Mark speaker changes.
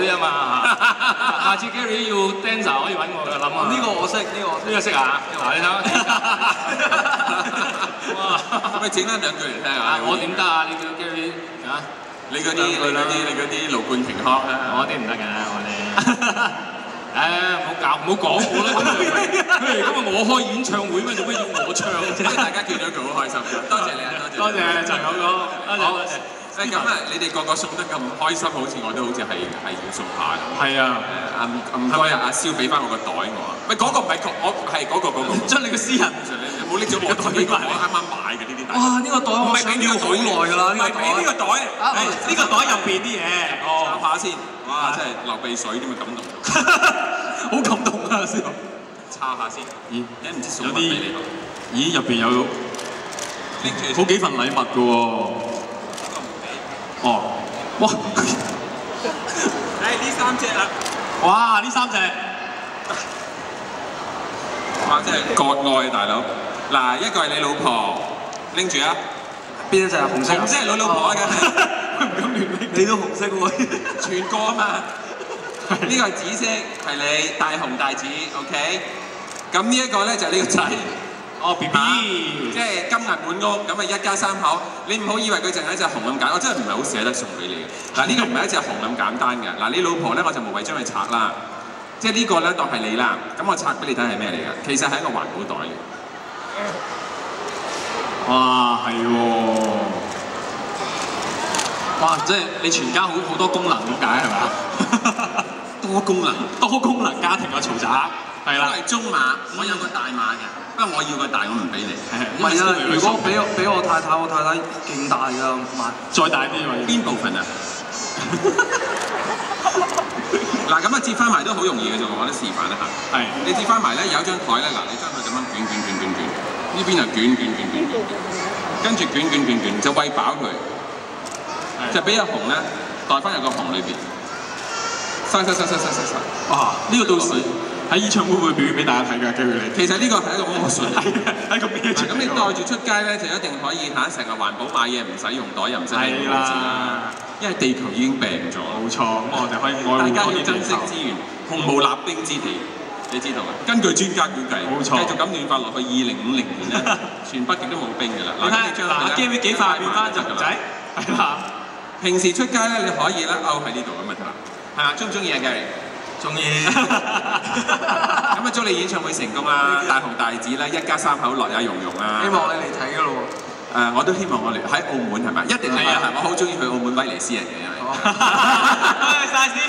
Speaker 1: 嗰啲啊嘛。下次 Gary 要 dancer 可以揾我㗎，諗啊。
Speaker 2: 呢個我識，呢個
Speaker 1: 識啊！嗱，你睇。哇！
Speaker 3: 喂，整翻兩句嚟聽下。
Speaker 1: 我點得啊？你叫 Gary 啊？
Speaker 3: 你嗰啲盧冠廷腔啊？
Speaker 1: 我啲唔得㗎，我啲。唔好講我啦。今日我開演唱會咩？做咩要我唱啫？
Speaker 3: 大家見到佢好開心。多謝你啊！
Speaker 1: 多謝陳友哥，多謝。
Speaker 3: 咁啊，你哋個個送得咁開心，好似我都好似係要送下咁。
Speaker 1: 係啊。
Speaker 3: 唔該啊，阿蕭俾翻我個袋我啊。喂，嗰個唔係我係嗰個。
Speaker 1: 將你個私人，
Speaker 3: 你冇拎咗我袋呢個，我啱啱買嘅呢啲袋。
Speaker 2: 哇！呢個袋我想要好耐㗎啦，呢個袋。
Speaker 3: 呢個袋，
Speaker 1: 呢個袋入邊啲嘢。
Speaker 3: 抄下先。哇！真係流鼻水點會感動？
Speaker 1: 好感動啊！蕭。
Speaker 3: 抄下先。咦？你唔知送乜俾你？
Speaker 1: 咦？入邊有
Speaker 3: 拎住
Speaker 1: 好幾份禮物㗎喎。哦，哇！誒
Speaker 3: 呢3隻啦，
Speaker 1: 哇！呢3隻，
Speaker 3: 哇！真係國愛大佬。嗱，一個係你老婆，拎住啊。
Speaker 2: 邊一隻啊？紅色。
Speaker 3: 紅色係你老婆啊，梗係。
Speaker 1: 唔敢亂拎。
Speaker 2: 你都紅色喎。
Speaker 3: 全個啊嘛。呢個係紫色，係你大紅大紫 ，OK。咁呢一個咧就係呢個仔。
Speaker 1: 哦 ，BB，
Speaker 3: 即係金銀滿屋，咁啊一家3口，你唔好以為佢淨係一隻熊咁簡單，我真係唔係好捨得送俾你嘅。嗱，呢個唔係一隻熊咁簡單嘅。嗱，你老婆咧我就無謂將佢拆啦，即係呢個咧當係你啦。咁我拆俾你睇係咩嚟㗎？其實係一個環保袋嚟。
Speaker 1: 哇，係喎！哇，即係你全家好多功能咁解係咪？多功能家庭嘅嘈雜。係啦。
Speaker 3: 我係中碼，我有個大碼嘅。不過我要個大，我唔俾你。
Speaker 2: 唔係啊！如果俾我太太，我太太勁大㗎，
Speaker 1: 再大啲喎。
Speaker 3: 邊部分啊？嗱，咁啊接翻埋都好容易嘅啫，我覺得示範一下。
Speaker 1: 係。你
Speaker 3: 接翻埋咧，有張台咧，嗱，你將佢咁樣捲，呢邊就捲，跟住捲，就餵飽佢，就俾阿紅咧袋翻入個紅裏邊，塞。
Speaker 1: 哇！呢個到時喺演唱會會表演俾大家睇㗎，機會你。
Speaker 3: 其實呢個係一個魔術，
Speaker 1: 係個咩？
Speaker 3: 咁你袋住出街咧，就一定可以成日環保買嘢，唔使用袋，又唔使拎報紙啦。因為地球已經病咗。冇錯，咁我哋可以愛護多啲地球。大家要珍惜資源，紅無立冰之地，你知道啊？根據專家估計，冇錯，繼續咁暖化落去，2050年咧，全北極都冇冰㗎啦。
Speaker 1: 嗱，機會幾快變翻隻熊仔？係啦。
Speaker 3: 平時出街咧，你可以咧勾喺呢度咁咪得啦。係啦，中唔中意啊 Gary？中意。咁啊，祝你演唱會成功啦！大紅大紫啦，一家3口樂也融融啦。
Speaker 2: 希望你嚟睇㗎咯喎。
Speaker 3: 我都希望我嚟喺澳門係咪？一定係啊！我好中意去澳門威尼斯人嘅，因為。多謝晒。